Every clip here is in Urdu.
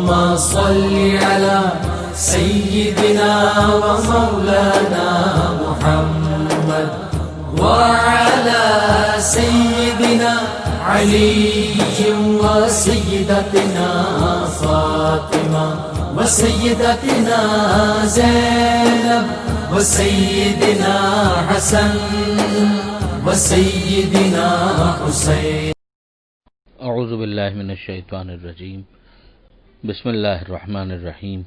صل على سيدنا ومولانا محمد وعلى سيدنا علي وسيدتنا فاطمة وسيدتنا زينب وسيدنا حسن وسيدنا حسين. اعوذ باللہ من الشیطان الرجیم. بسم اللہ الرحمن الرحیم.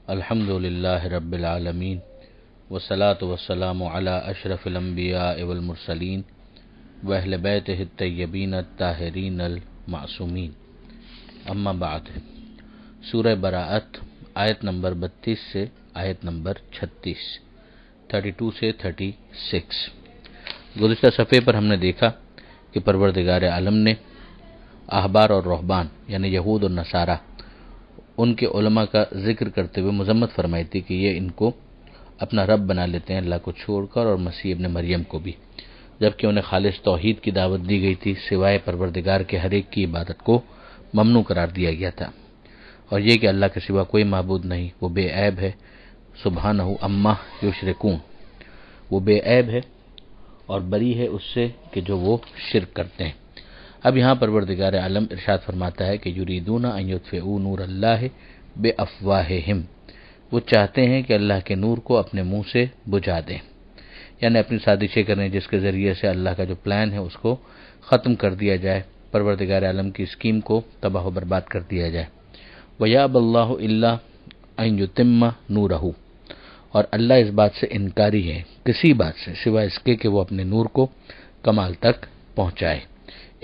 الحمد للہ رب العالمین والصلاة والسلام علی اشرف الانبیاء والمرسلین واہل بیتہ الطیبین الطاہرین المعصومین. اما بعد. سورہ براءت آیت نمبر 32 سے آیت نمبر 36، 32 سے 36. گزشتہ صفحے پر ہم نے دیکھا کہ پروردگار عالم نے احبار اور رہبان یعنی یہود اور نصارہ ان کے علماء کا ذکر کرتے ہوئے مذمت فرمائی تھی کہ یہ ان کو اپنا رب بنا لیتے ہیں اللہ کو چھوڑ کر، اور مسیح ابن مریم کو بھی، جبکہ انہیں خالص توحید کی دعوت دی گئی تھی، سوائے پروردگار کے ہر ایک کی عبادت کو ممنوع قرار دیا گیا تھا، اور یہ کہ اللہ کے سوا کوئی معبود نہیں، وہ بے عیب ہے. سبحانہ اما یشرکون، وہ بے عیب ہے اور بری ہے اس سے کہ جو وہ شرک کرتے ہیں. اب یہاں پروردگار عالم ارشاد فرماتا ہے کہ یریدون ان یطفئوا نور اللہ بافواہہم، وہ چاہتے ہیں کہ اللہ کے نور کو اپنے منہ سے بجھا دیں، یعنی اپنی سازشیں کریں جس کے ذریعے سے اللہ کا جو پلان ہے اس کو ختم کر دیا جائے، پروردگار عالم کی اسکیم کو تباہ و برباد کر دیا جائے. وَيَأْبَى اللَّهُ إِلَّا أَن يُتِمَّ نُورَهُ، اور اللہ اس بات سے انکاری ہے، کسی بات سے سوائے اس کے کہ وہ اپنے نور کو کمال تک پہنچائے.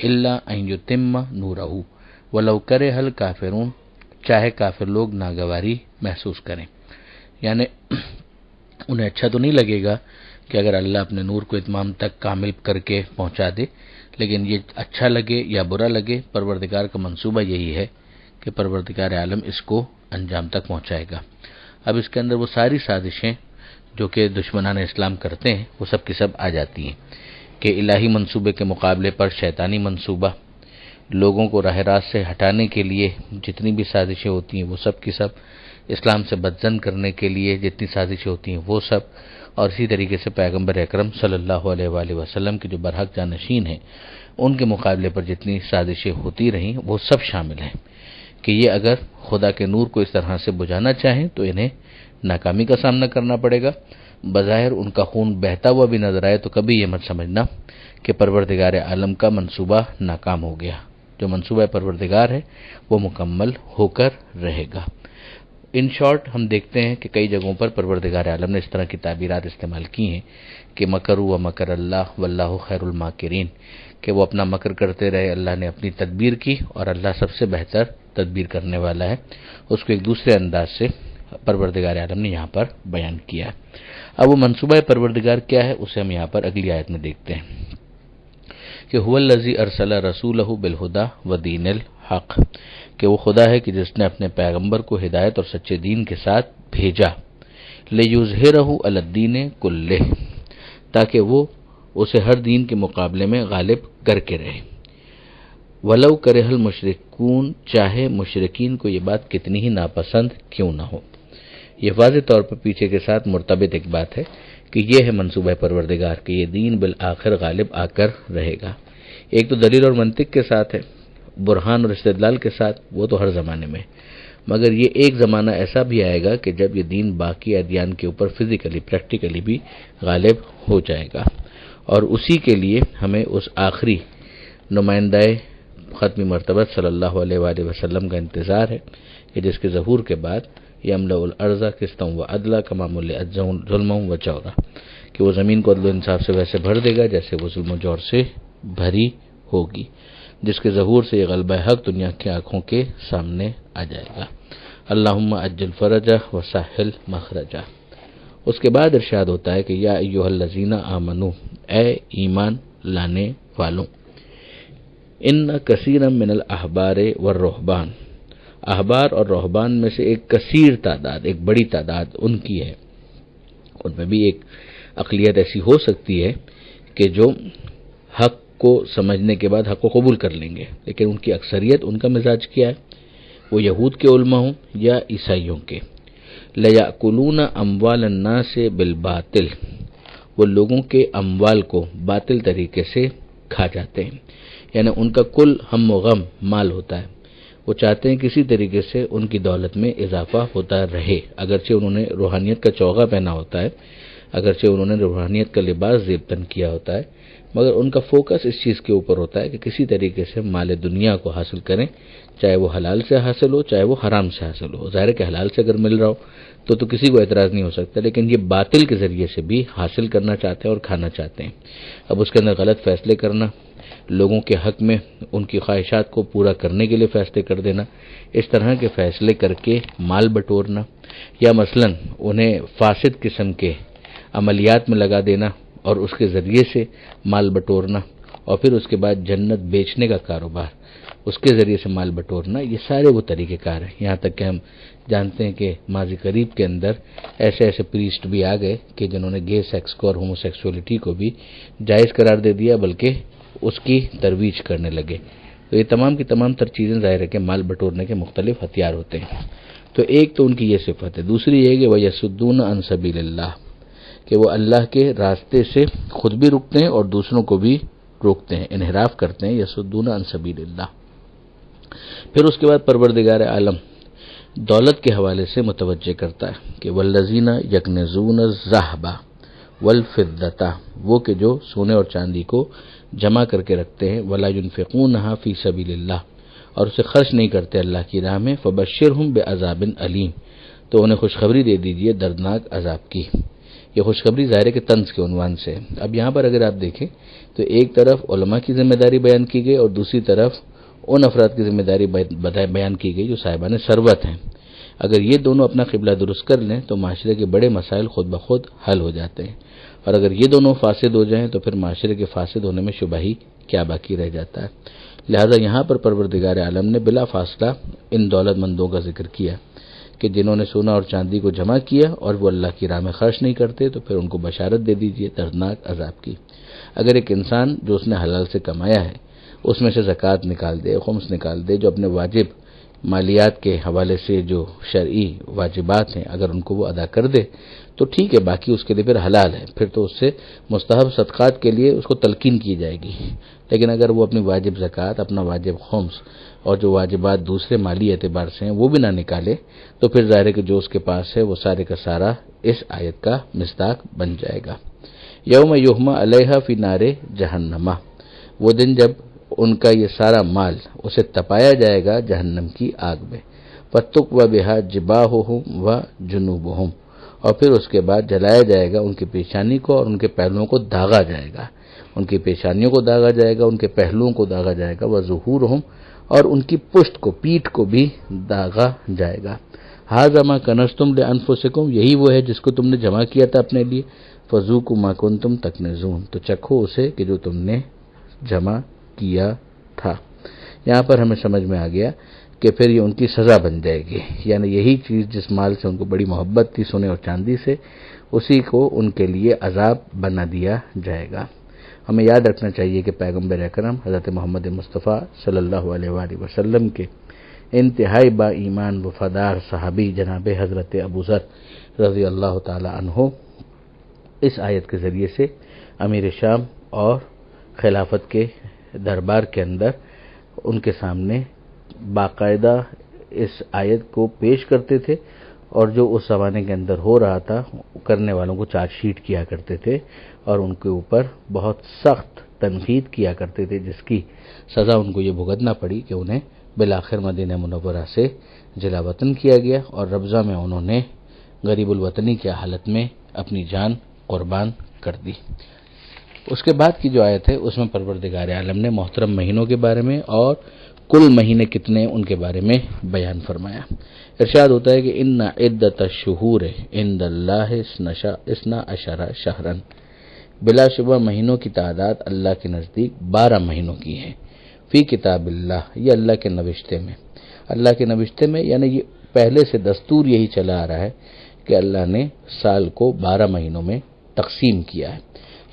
الا ان یتم نورہ ولو کرہ الکافرون، چاہے کافر لوگ ناگواری محسوس کریں، یعنی انہیں اچھا تو نہیں لگے گا کہ اگر اللہ اپنے نور کو اتمام تک کامل کر کے پہنچا دے، لیکن یہ اچھا لگے یا برا لگے، پروردگار کا منصوبہ یہی ہے کہ پروردگار عالم اس کو انجام تک پہنچائے گا. اب اس کے اندر وہ ساری سازشیں جو کہ دشمنان اسلام کرتے ہیں وہ سب کی سب آ جاتی ہیں کہ الہی منصوبے کے مقابلے پر شیطانی منصوبہ، لوگوں کو راہ راست سے ہٹانے کے لیے جتنی بھی سازشیں ہوتی ہیں وہ سب کی سب، اسلام سے بدظن کرنے کے لیے جتنی سازشیں ہوتی ہیں وہ سب، اور اسی طریقے سے پیغمبر اکرم صلی اللہ علیہ وآلہ وسلم کے جو برحق جانشین ہیں ان کے مقابلے پر جتنی سازشیں ہوتی رہیں وہ سب شامل ہیں کہ یہ اگر خدا کے نور کو اس طرح سے بجھانا چاہیں تو انہیں ناکامی کا سامنا کرنا پڑے گا. بظاہر ان کا خون بہتا ہوا بھی نظر آئے تو کبھی یہ مت سمجھنا کہ پروردگار عالم کا منصوبہ ناکام ہو گیا. جو منصوبہ پروردگار ہے وہ مکمل ہو کر رہے گا. ان شارٹ ہم دیکھتے ہیں کہ کئی جگہوں پر پروردگار عالم نے اس طرح کی تعبیرات استعمال کی ہیں کہ مکروا ومکر اللہ واللہ خیر الماکرین، کہ وہ اپنا مکر کرتے رہے، اللہ نے اپنی تدبیر کی اور اللہ سب سے بہتر تدبیر کرنے والا ہے. اس کو ایک دوسرے انداز سے پروردگار عالم نے یہاں پر بیان کیا ہے. اب وہ منصوبہ پروردگار کیا ہے اسے ہم یہاں پر اگلی آیت میں دیکھتے ہیں کہ هو الذی ارسل رسولہ بالہدی ودین الحق، کہ وہ خدا ہے کہ جس نے اپنے پیغمبر کو ہدایت اور سچے دین کے ساتھ بھیجا، لیظہرہ علی الدین کلہ، تاکہ وہ اسے ہر دین کے مقابلے میں غالب کر کے رہے. ولو کرہ المشرکون، چاہے مشرکین کو یہ بات کتنی ہی ناپسند کیوں نہ ہو. یہ واضح طور پر پیچھے کے ساتھ مرتبط ایک بات ہے کہ یہ ہے منصوبہ پروردگار کہ یہ دین بالآخر غالب آ کر رہے گا. ایک تو دلیل اور منطق کے ساتھ ہے، برہان اور استدلال کے ساتھ، وہ تو ہر زمانے میں، مگر یہ ایک زمانہ ایسا بھی آئے گا کہ جب یہ دین باقی ادیان کے اوپر فزیکلی پریکٹیکلی بھی غالب ہو جائے گا، اور اسی کے لیے ہمیں اس آخری نمائندہ ختمی مرتبہ صلی اللہ علیہ وآلہ وسلم کا انتظار ہے کہ جس کے ظہور کے بعد یملأ الارض قسطا وعدلا کما ملئت ظلما وجورا، کہ وہ زمین کو عدل و انصاف سے ویسے بھر دے گا جیسے وہ ظلم و جور سے بھری ہوگی، جس کے ظہور سے یہ غلبہ حق دنیا کی آنکھوں کے سامنے آ جائے گا. اللہم عجل فرجہ وسہل مخرجہ. اس کے بعد ارشاد ہوتا ہے کہ یا ایھا الذین آمنوا، اے ایمان لانے والوں، ان کثیرا من الاحبار والرہبان، احبار اور رہبان میں سے ایک کثیر تعداد، ایک بڑی تعداد ان کی ہے، ان میں بھی ایک اقلیت ایسی ہو سکتی ہے کہ جو حق کو سمجھنے کے بعد حق کو قبول کر لیں گے، لیکن ان کی اکثریت ان کا مزاج کیا ہے وہ یہود کے علماء ہوں یا عیسائیوں کے، لیاکلون اموال الناس بالباطل، وہ لوگوں کے اموال کو باطل طریقے سے کھا جاتے ہیں، یعنی ان کا کل ہم و غم مال ہوتا ہے، وہ چاہتے ہیں کسی طریقے سے ان کی دولت میں اضافہ ہوتا رہے، اگرچہ انہوں نے روحانیت کا چوغا پہنا ہوتا ہے، اگرچہ انہوں نے روحانیت کا لباس زیب تن کیا ہوتا ہے، مگر ان کا فوکس اس چیز کے اوپر ہوتا ہے کہ کسی طریقے سے مال دنیا کو حاصل کریں، چاہے وہ حلال سے حاصل ہو چاہے وہ حرام سے حاصل ہو۔ ظاہر ہے کہ حلال سے اگر مل رہا ہو تو کسی کو اعتراض نہیں ہو سکتا، لیکن یہ باطل کے ذریعے سے بھی حاصل کرنا چاہتے ہیں اور کھانا چاہتے ہیں۔ اب اس کے اندر غلط فیصلے کرنا، لوگوں کے حق میں ان کی خواہشات کو پورا کرنے کے لیے فیصلے کر دینا، اس طرح کے فیصلے کر کے مال بٹورنا، یا مثلا انہیں فاسد قسم کے عملیات میں لگا دینا اور اس کے ذریعے سے مال بٹورنا، اور پھر اس کے بعد جنت بیچنے کا کاروبار، اس کے ذریعے سے مال بٹورنا، یہ سارے وہ طریقہ کار ہیں۔ یہاں تک کہ ہم جانتے ہیں کہ ماضی قریب کے اندر ایسے پریسٹ بھی آ گئے کہ جنہوں نے گے سیکس کو اور ہومو سیکسولیٹی کو بھی جائز قرار دے دیا، بلکہ اس کی ترویج کرنے لگے۔ تو یہ تمام کی تمام تر چیزیں ظاہر ہے کہ مال بٹورنے کے مختلف ہتھیار ہوتے ہیں۔ تو ایک تو ان کی یہ صفت ہے، دوسری یہ کہ وَيَصُدُّونَ عَن سَبِيلِ اللَّهِ، کہ وہ اللہ کے راستے سے خود بھی رکتے ہیں اور دوسروں کو بھی روکتے ہیں، انحراف کرتے ہیں۔ یصدون عن سبیل اللہ۔ پھر اس کے بعد پروردگار عالم دولت کے حوالے سے متوجہ کرتا ہے کہ والذین یکنزون الذھب والفضة، وہ کہ جو سونے اور چاندی کو جمع کر کے رکھتے ہیں، ولا ينفقونها فی سبیل اللہ، اور اسے خرچ نہیں کرتے اللہ کی راہ میں، فبشرهم بعذاب علیم، تو انہیں خوشخبری دے دیجئے دردناک عذاب کی۔ یہ خوشخبری ظاہر ہے کہ طنز کے عنوان سے۔ اب یہاں پر اگر آپ دیکھیں تو ایک طرف علماء کی ذمہ داری بیان کی گئی اور دوسری طرف ان افراد کی ذمہ داری بیان کی گئی جو صاحبان ثروت ہیں۔ اگر یہ دونوں اپنا قبلہ درست کر لیں تو معاشرے کے بڑے مسائل خود بخود حل ہو جاتے ہیں، اور اگر یہ دونوں فاسد ہو جائیں تو پھر معاشرے کے فاسد ہونے میں شبہ ہی کیا باقی رہ جاتا ہے۔ لہذا یہاں پر پروردگار عالم نے بلا فاصلہ ان دولت مندوں کا ذکر کیا کہ جنہوں نے سونا اور چاندی کو جمع کیا اور وہ اللہ کی راہ میں خرچ نہیں کرتے، تو پھر ان کو بشارت دے دیجئے دردناک عذاب کی۔ اگر ایک انسان جو اس نے حلال سے کمایا ہے اس میں سے زکوٰۃ نکال دے، خمس نکال دے، جو اپنے واجب مالیات کے حوالے سے جو شرعی واجبات ہیں اگر ان کو وہ ادا کر دے تو ٹھیک ہے، باقی اس کے لیے پھر حلال ہے، پھر تو اس سے مستحب صدقات کے لیے اس کو تلقین کی جائے گی۔ لیکن اگر وہ اپنی واجب زکوٰۃ، اپنا واجب خمس اور جو واجبات دوسرے مالی اعتبار سے ہیں وہ بھی نہ نکالے تو پھر ظاہر ہے کہ جو اس کے پاس ہے وہ سارے کا سارا اس آیت کا مصداق بن جائے گا۔ یوم یحمى علیہا فی نار جہنم، وہ دن جب ان کا یہ سارا مال اسے تپایا جائے گا جہنم کی آگ میں، فتقوی بہا جباہہم وجنوبہم، اور پھر اس کے بعد جلایا جائے گا ان کی پیشانی کو اور ان کے پہلوؤں کو داغا جائے گا، ان کی پیشانیوں کو داغا جائے گا، ان کے پہلوؤں کو داغا جائے گا، وظہورہم، اور ان کی پشت کو، پیٹھ کو بھی داغا جائے گا۔ ھذا ما کنزتم لانفسکم، یہی وہ ہے جس کو تم نے جمع کیا تھا اپنے لیے، فذوقوا ما کنتم تکنزون، تو چکھو اسے کہ جو تم نے جمع کیا تھا۔ یہاں پر ہمیں سمجھ میں آ گیا کہ پھر یہ ان کی سزا بن جائے گی، یعنی یہی چیز جس مال سے ان کو بڑی محبت تھی سونے اور چاندی سے، اسی کو ان کے لیے عذاب بنا دیا جائے گا۔ ہمیں یاد رکھنا چاہیے کہ پیغمبر اکرم حضرت محمد مصطفیٰ صلی اللہ علیہ وآلہ وسلم کے انتہائی با ایمان وفادار صحابی جناب حضرت ابو ذر رضی اللہ تعالی عنہ اس آیت کے ذریعے سے امیر شام اور خلافت کے دربار کے اندر ان کے سامنے باقاعدہ اس آیت کو پیش کرتے تھے، اور جو اس زمانے کے اندر ہو رہا تھا کرنے والوں کو چارج شیٹ کیا کرتے تھے اور ان کے اوپر بہت سخت تنقید کیا کرتے تھے، جس کی سزا ان کو یہ بھگتنا پڑی کہ انہیں بالآخر مدینہ منورہ سے جلا وطن کیا گیا اور ربضہ میں انہوں نے غریب الوطنی کی حالت میں اپنی جان قربان کر دی۔ اس کے بعد کی جو آیت ہے اس میں پروردگار عالم نے محترم مہینوں کے بارے میں اور کل مہینے کتنے ان کے بارے میں بیان فرمایا۔ ارشاد ہوتا ہے کہ ان عدت الشہور عند اللہ 12 شہرا، بلا شبہ مہینوں کی تعداد اللہ کے نزدیک 12 مہینوں کی ہے، فی کتاب اللہ، یہ اللہ کے نوشتے میں، اللہ کے نوشتے میں یعنی یہ پہلے سے دستور یہی چلا آ رہا ہے کہ اللہ نے سال کو 12 مہینوں میں تقسیم کیا ہے۔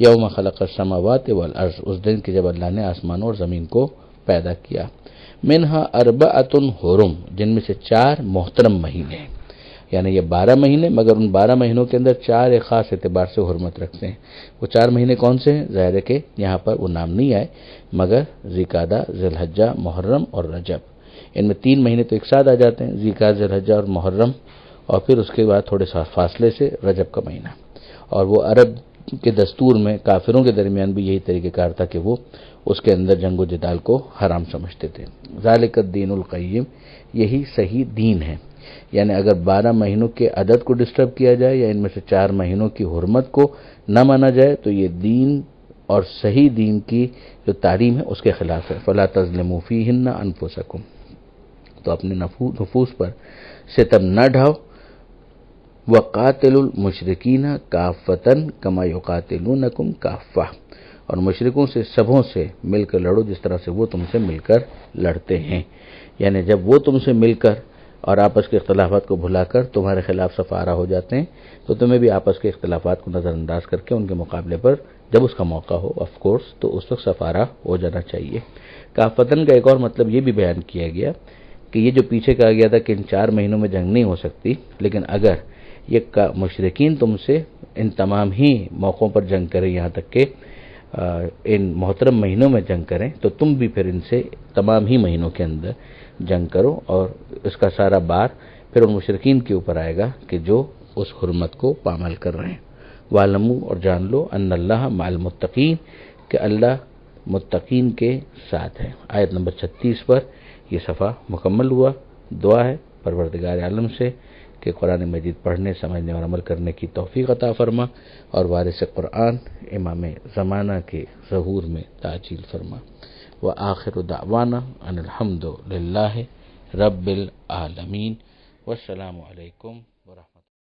یوم خلق السماوات والارض، اس دن کی جب اللہ نے آسمانوں اور زمین کو پیدا کیا، منہا اربعۃ حرم، جن میں سے 4 محترم مہینے ہیں، یعنی یہ 12 مہینے، مگر ان 12 مہینوں کے اندر 4 ایک خاص اعتبار سے حرمت رکھتے ہیں۔ وہ 4 مہینے کون سے ہیں؟ ظاہر ہے کہ یہاں پر وہ نام نہیں آئے، مگر ذوالقعدہ، ذی الحجہ، محرم اور رجب۔ ان میں 3 مہینے تو ایک ساتھ آ جاتے ہیں، ذوالقعدہ، ذی الحجہ اور محرم، اور پھر اس کے بعد تھوڑے سا فاصلے سے رجب کا مہینہ۔ اور وہ عرب کے دستور میں کافروں کے درمیان بھی یہی طریقہ کار تھا کہ وہ اس کے اندر جنگ و جدال کو حرام سمجھتے تھے۔ ذالک الدین القیم، یہی صحیح دین ہے، یعنی اگر 12 مہینوں کے عدد کو ڈسٹرب کیا جائے یا ان میں سے 4 مہینوں کی حرمت کو نہ مانا جائے تو یہ دین اور صحیح دین کی جو تعلیم ہے اس کے خلاف ہے۔ فلا تظلموا فیہن انفسکم، تو اپنے نفوس پر ستم نہ ڈھاؤ۔ وَقَاتِلُوا الْمُشْرِكِينَ كَافَّةً كَمَا يُقَاتِلُونَكُمْ كَافَّةً، اور مشرکوں سے سبوں سے مل کر لڑو جس طرح سے وہ تم سے مل کر لڑتے ہیں، یعنی جب وہ تم سے مل کر اور آپس کے اختلافات کو بھلا کر تمہارے خلاف صف آرا ہو جاتے ہیں تو تمہیں بھی آپس کے اختلافات کو نظر انداز کر کے ان کے مقابلے پر جب اس کا موقع ہو آف کورس تو اس وقت صف آرا ہو جانا چاہیے۔ کافتن کا ایک اور مطلب یہ بھی بیان کیا گیا کہ یہ جو پیچھے کہا گیا تھا کہ ان 4 مہینوں میں جنگ نہیں ہو سکتی، لیکن اگر یہ مشرکین تم سے ان تمام ہی موقعوں پر جنگ کریں، یہاں تک کہ ان محترم مہینوں میں جنگ کریں، تو تم بھی پھر ان سے تمام ہی مہینوں کے اندر جنگ کرو، اور اس کا سارا بار پھر ان مشرکین کے اوپر آئے گا کہ جو اس حرمت کو پامال کر رہے ہیں۔ وَاعْلَمُوا، اور جان لو، ان اللہ مع المتقین، کہ اللہ متقین کے ساتھ ہے۔ آیت نمبر 36 پر یہ صفحہ مکمل ہوا۔ دعا ہے پروردگار عالم سے کہ قرآن مجید پڑھنے، سمجھنے اور عمل کرنے کی توفیق عطا فرما، اور وارث قرآن امام زمانہ کے ظہور میں تعجیل فرما۔ وآخر دعوانا ان الحمد للہ رب العالمین، والسلام علیکم ورحمۃ اللہ۔